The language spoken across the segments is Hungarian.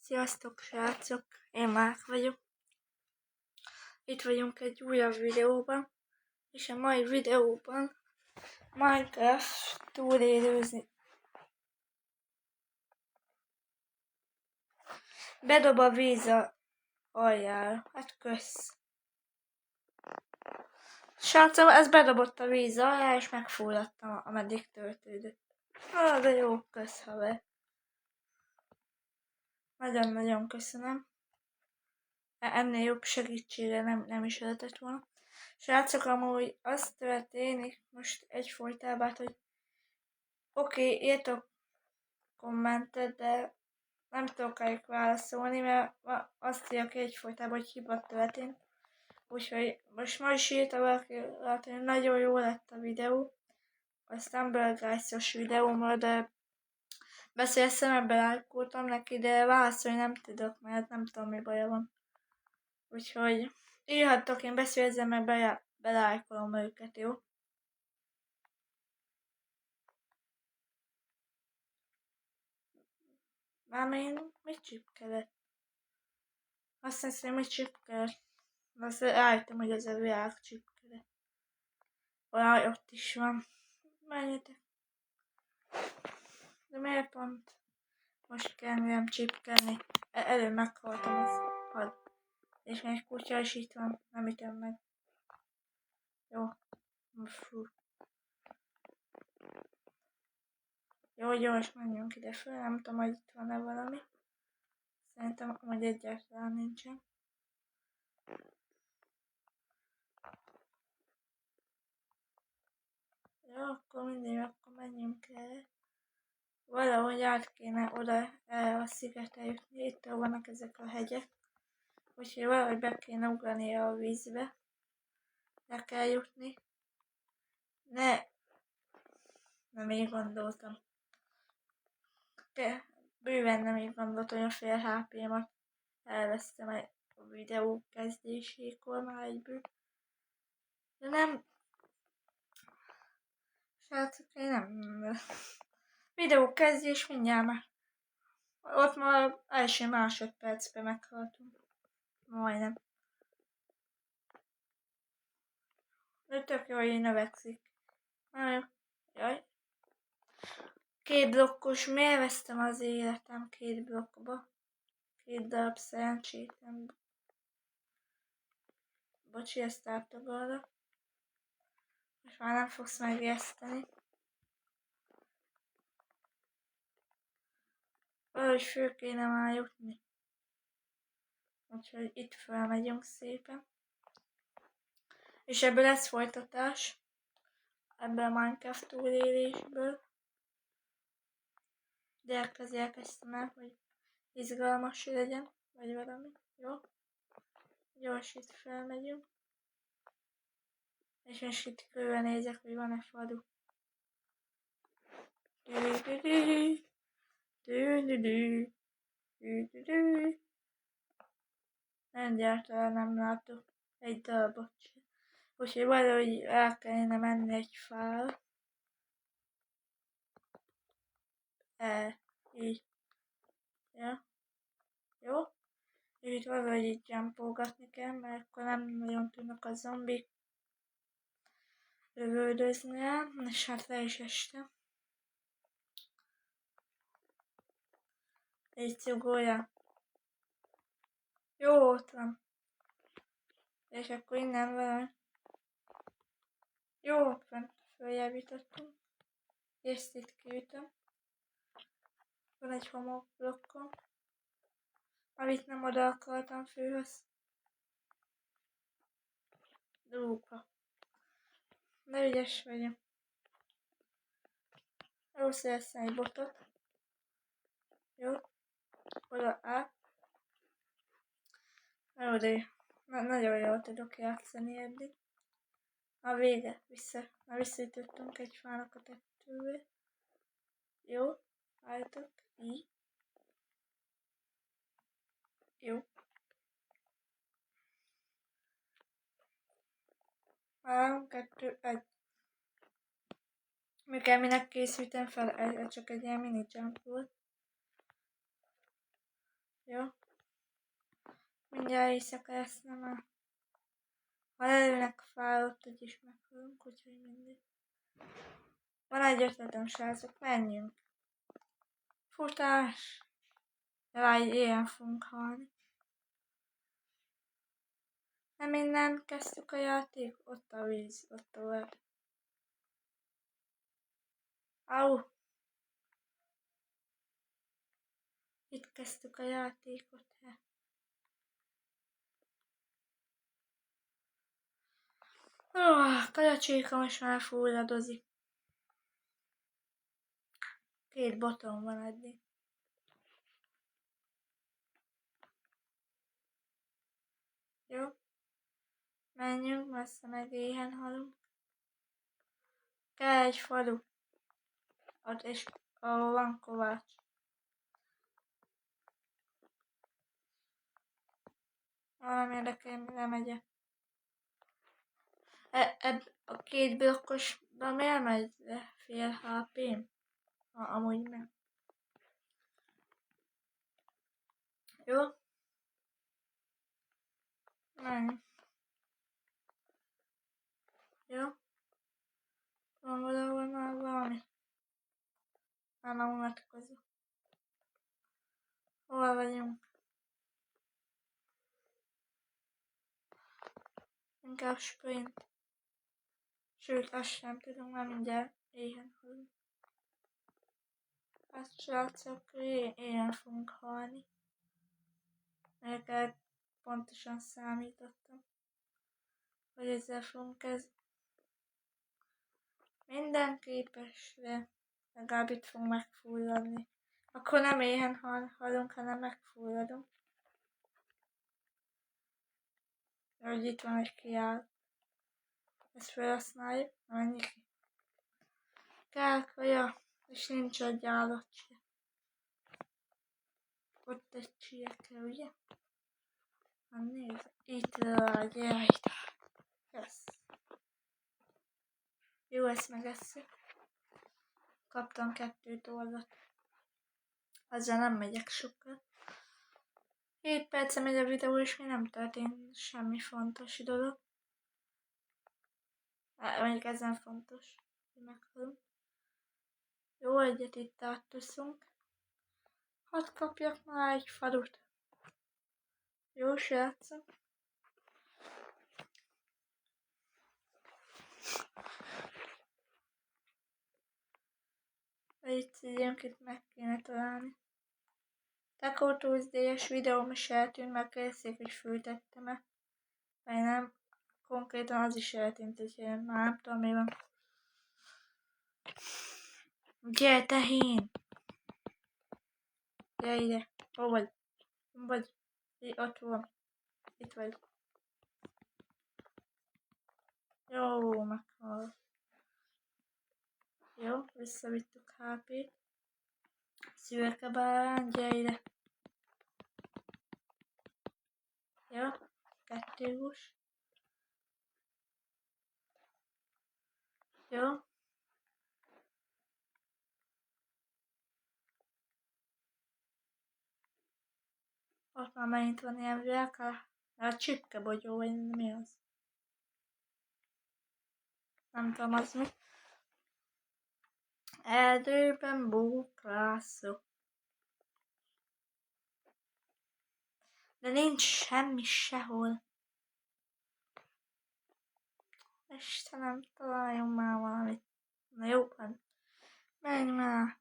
Sziasztok srácok, én Márk vagyok. Itt vagyunk egy újabb videóban, és a mai videóban Minecraft túlélőzni. Bedob a víz aljára, hát kösz. Srácok, ez bedobott a víz aljára, és megfulladtam, ameddig töltődött. De jó, kösz haver. Nagyon-nagyon köszönöm. Ennél jobb segítségre nem is lehetett volna. Srácok, amúgy az történik most egyfolytában, hogy oké, írtok kommentet, de nem tudok rájuk válaszolni, mert azt írják egyfolytában, hogy hiba történt. Úgyhogy most ma is írta valaki, hogy nagyon jó lett a videó. A Stumble Guys-os videómról, de beszél szemembe lájkoltam neki, de válaszolni nem tudok, mert nem tudom, mi baja van. Úgyhogy írhattok, én beszélzem, meg belájkolom őket, jó? Én mit csipkedett? Azt hiszem, hogy csipkedett. Azt állítom, hogy ez a világ csipkedett. Olyan ott is van. Menjetek. De miért pont most kell nekem csipkedni? Előbb meghaltam az had. És még kutya is itt van. Nem ütöm meg. Jó. Fú. Jó, gyors, menjünk ide föl. Nem tudom, hogy itt van-e valami. Szerintem, hogy egyáltalán nincsen. Jó, akkor mindig, akkor menjünk el. Valahogy át kéne oda erre a szigetre jutni. Itt vannak ezek a hegyek. Úgyhogy valahogy be kéne ugrani a vízbe. Le kell jutni. Nem így gondoltam. Bőven nem így gondoltam, hogy a fél HP-mat elvesztem a videó kezdésékor már egyből. De nem. Srácok, én nem. Videó kezdés mindjárt már. Ott már első másodpercben meghaltunk. Majdnem. De tök jó, hogy növekszik. Jaj. 2 blokkos, miért vesztem az életem 2 blokkba? 2 darab szerencsétlen. Bocsi, ezt átugorlak. Most már nem fogsz megijeszteni. Valahogy föl kéne már jutni. Úgyhogy itt felmegyünk szépen. És ebből lesz folytatás. Ebből a Minecraft túlélésből. De elkezdtem el, hogy izgalmas legyen. Vagy valami. Jó? Gyors itt felmegyünk. És most itt körülnézek, hogy van-e falu. Egyáltalán nem látok egy darabot sem. Úgyhogy valahogy el kellene menni egy fára. Így. Ja. Jó? És itt valahogy így jumpolgatni kell, mert akkor nem nagyon tudnak a zombik lövöldözni el, és hát le is estem. Egy cugója. Jó, ott van. És akkor innen valami. Jó, ott van. Följavítottunk. Ezt itt kiütöm. Van egy homokblokkom, amit nem oda akartam főhöz. Dúpa. De ügyes vagyok. Előszereztem egy botot. Jó. Oda át. Jó, de nagyon jól tudok játszani eddig. A vége. Visszaütöttünk egy fának a tetőbe. Jó. Álltok. Így. Jó. 3, 2, 1. Minek készültem fel, csak egy ilyen mini jump volt. Jó? Mindjárt éjszaka lesz, nem áll. Ha lelőnek a fáradt, úgyis meghalunk, úgyhogy mindig. Van egy ötletem, srácok, menjünk. Futás! De ilyen fogunk halni. Nem innen kezdtük a játék? Ott a víz, ott a vár. Au! Itt kezdtük a játékot. Kajacsika most már fulladozik. 2 boton van eddig. Jó? Menjünk, messze meg éhen halunk. Kell egy falu. Ott és ahol van kovács. Nem érdekel, lemegyek. A 2 blokkosban miért megy le fél HP-m? Amúgy nem. Jó? Menj. Jó? Van valahol már valami. Nem unatkozom. Hol vagyunk? Inkább sprint. Sőt, azt sem tudom, már mindjárt éhen halunk. Hát srácok, éhen fogunk halni. Mert pontosan számítottam, hogy ezzel fogunk minden képesre. Legalább itt fogunk megfulladni. Akkor nem éhen halunk, hanem megfulladunk. Hogy itt van egy kiáll. Ezt felhasználjuk, menjünk ki. Kell kaja, és nincs egy állat se. Ott egy csieke, ugye? Na nézd, itt gyere ide. Yes. Jó, ezt megesszük. Kaptam 2 dolgot. Azzal nem megyek sokkal. 7 perce megy a videó, és még nem történt semmi fontos dolog. Mondjuk ezen fontos, hogy meghalunk. Jó, egyet itt áttuszunk. Hadd kapjak már egy falut. Jó, srácok. Itt időnként meg kéne találni. Taco Tuesday-es videóm is eltűnt, meg kérdezték, hogy fültettem-e. Vagy nem. Konkrétan az is eltűnt, úgyhogy már nem tudom, mi van. Gyere, tehén! Gyere ide. Hol vagy? Vagy? Ott van. Itt vagy. Jó, meghal. Jó, visszavittük HP-t. Szürke bárány, gyere ide. Jó, 2 hús. Jó. Ott már megint van ilyen világkár. A csipkebogyó, vagy mi az? Nem tudom, az mi. Erdőben bóklászok. De nincs semmi sehol. Istenem, találjunk már valamit. Na jó, van. Menj már.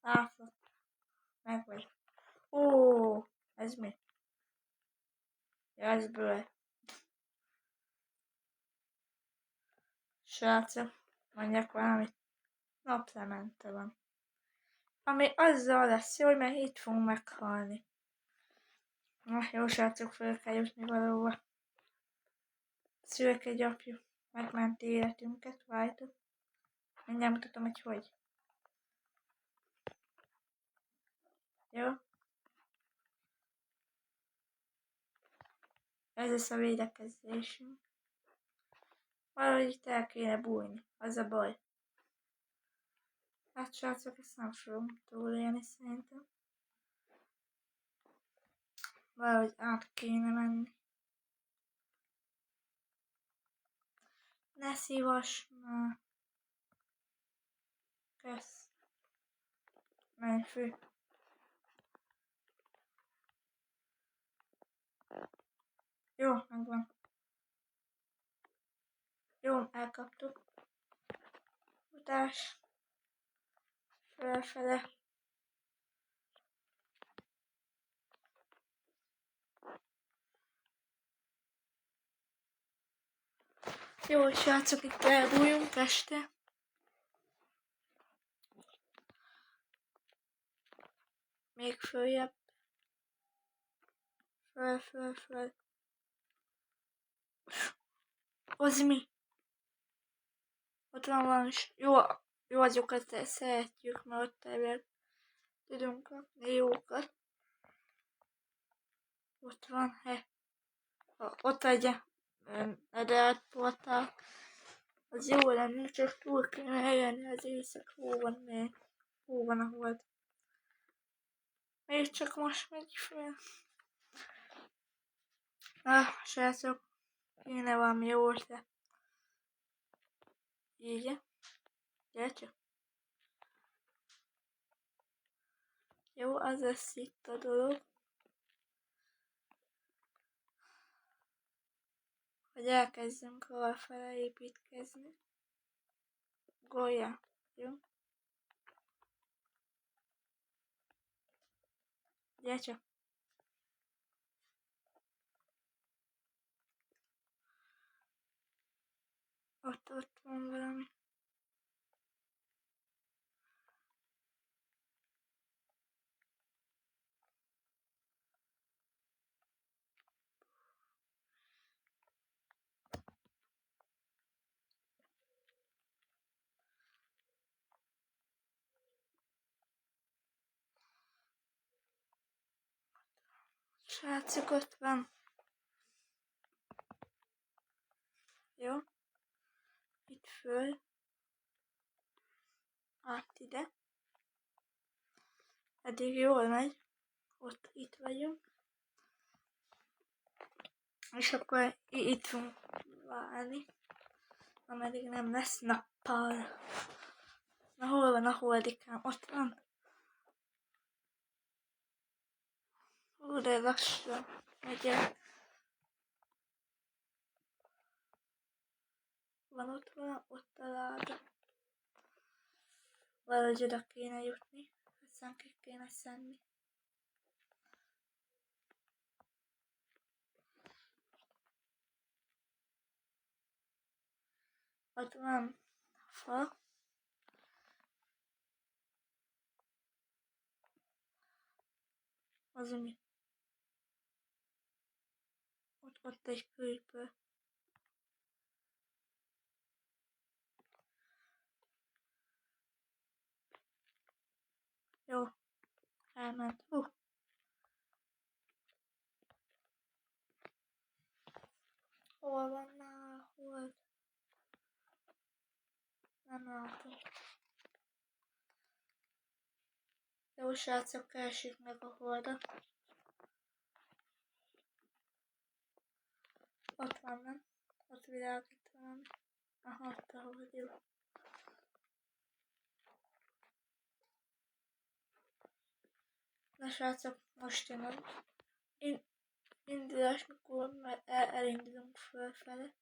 Látlak. Meg vagy. Ó, ez mi? Ja, ez bőle. Srácok, mondjak valamit. Naplemente van. Ami azzal lesz jó, mert itt fogunk meghalni. Na, jó srácok, fel kell jutni valahova. Szürke gyapjú. Megment életünket, váltok. Mindjárt mutatom, hogy hogy. Jó? Ez lesz a védekezésünk. Valahogy itt el kéne bújni. Az a baj. Hát srácok, ezt nem fogom túlélni szerintem. Valahogy át kéne menni. Ne szívass már. Kösz. Menj fő. Jó, megvan. Jó, elkaptuk. Utás. Felfele. Jó, srácok, itt elbújunk este. Még följebb. Föl. Az mi? Ott van valami jó azokat szeretjük, mert ott elvileg tudunk kapni jókat. Ott van, ott legyen edelportál. Az jó lenne, csak túl kéne eljönni az éjszak. Hó van a hold. Még csak most megy fel. Srácok, kéne valami jó ötlet. Így, gyere csak. Jó, az lesz itt a dolog. Hogy elkezdjünk arrafele építkezni. Golya, jó? Gyere csak. Ott van valami. Srácok, ott van. Jó. Itt föl. Át ide. Eddig jól megy. Itt vagyunk. És akkor itt fogunk várni. Ameddig nem lesz nappal. Na hol van a holdikám? Ott van. De lassan megy el. Van ott a láda. Valahogy oda kéne jutni. Aztán ki kéne szenni. Ott van a fa. Az mi? Ott egy creeper. Jó. Elment. Hol van már? Hol? Nem látom. Jó, srácok, keresjük meg a holdat. Ott van, nem? Ott világít valami. Aha, ott a hold, jó. Na srácok, most jön az indulás, mikor elindulunk fölfele.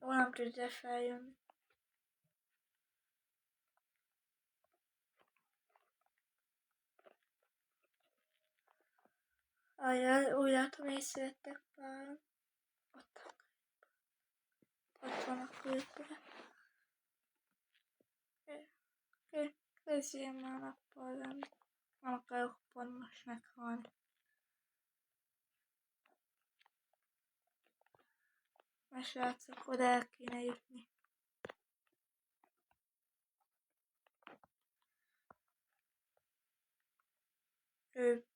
Jó, nem tudja feljönni. Ajjaj, úgy látom, észrevettek páran. Ott van a különböző. Kezdjen már nappal lenni. Nem akarok pont most meghalni. Na srácok, oda el kéne jutni. Ő.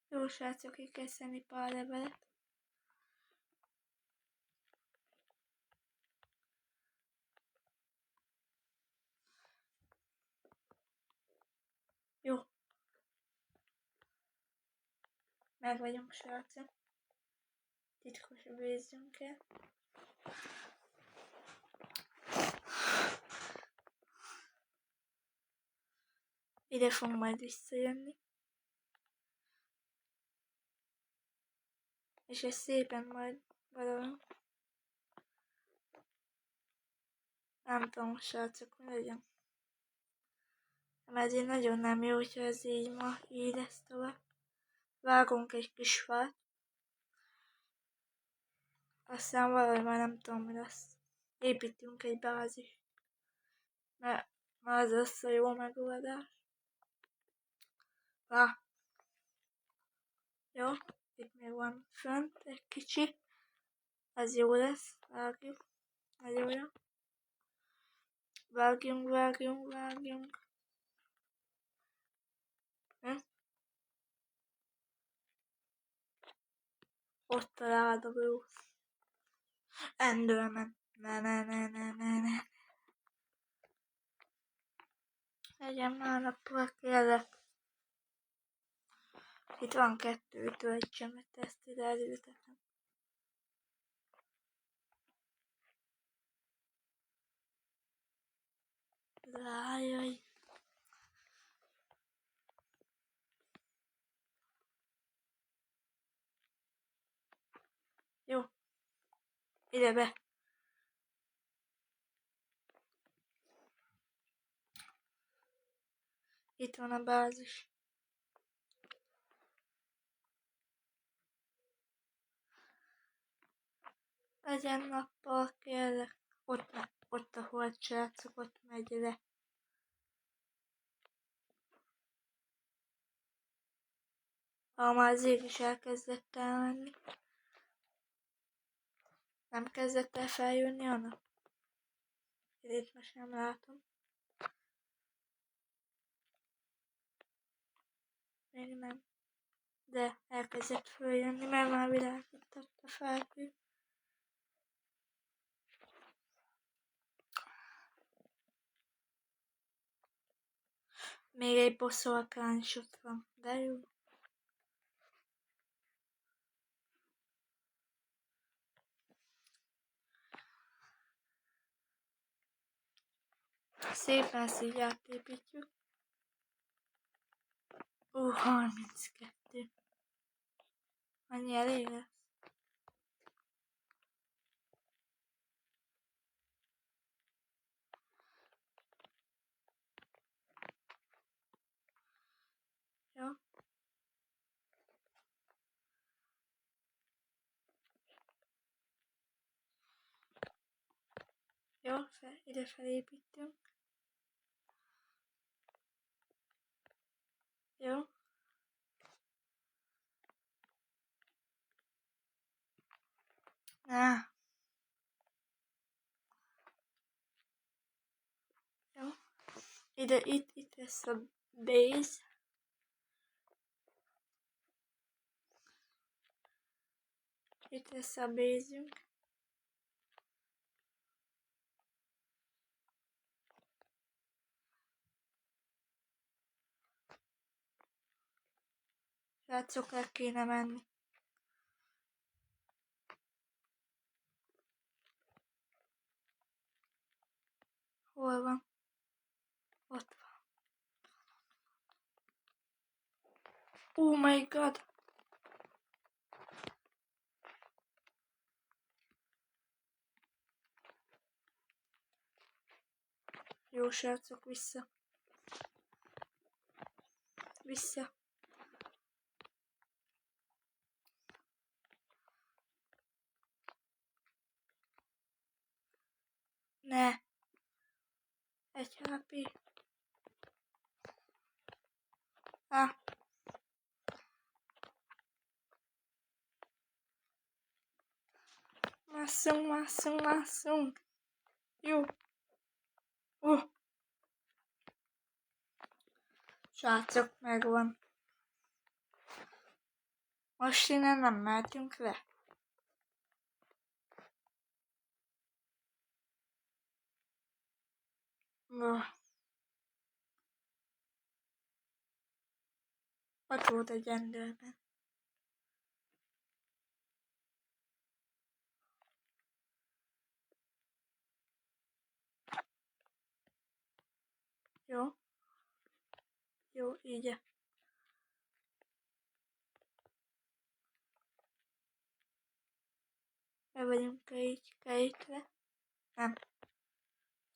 Jó, srácok, ki kell szedni pár levelet. Jó. Meg vagyunk, srácok. Titkos bézzünk el. Ide fogunk majd visszajönni. És ez szépen majd valami. Nem tudom, srácok, mi legyen. Mert ez így nagyon nem jó, hogyha ez így lesz tovább. Vágunk egy kis fát. Aztán valahogy már nem tudom, mi lesz. Építünk egy bázist. Mert az lesz a jó megoldás. Jó, itt még van fönt egy kicsi. Az jó lesz. Vágjuk. Nagyon jó. Vágjunk. Ott a láda Bruce. Enderman. Ne. Legyen már nappal kérlek. Itt van 2 töltsemet, ezt ide elültetem. Lájaj. Jó. Ide be. Itt van a bázis. Legyen nappal kérlek. Ott a hold, srácok, ott megy le. Ha már az ég is elkezdett elmenni. Nem kezdett el feljönni a nap? Itt most nem látom. Még nem. De elkezdett följönni, mert már világított a felhő. Még egy boszorkány is ott van, de jó. Szépen ezt így átépítjük. 32. Annyi elég lesz. Jó. Jó, ide felépítünk. Jó. Jó. Itt lesz a base. Itt lesz a base-ünk. Srácok, el kéne menni. Hol van? Ott van. Oh my god! Jó, srácok, vissza. Vissza. Ne. Egy HP. Másszunk. Jó. Srácok, megvan. Most innen nem mehetünk le. Ott volt egy rendőrben. Jó, így. Be vagyunk kerítve. Nem.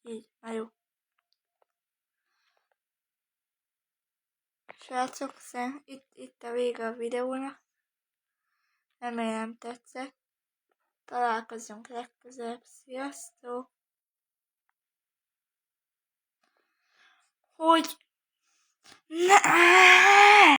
Így, na jó. Srácok, itt a vége a videónak. Remélem tetszett. Találkozunk legközelebb. Sziasztok! Hogy...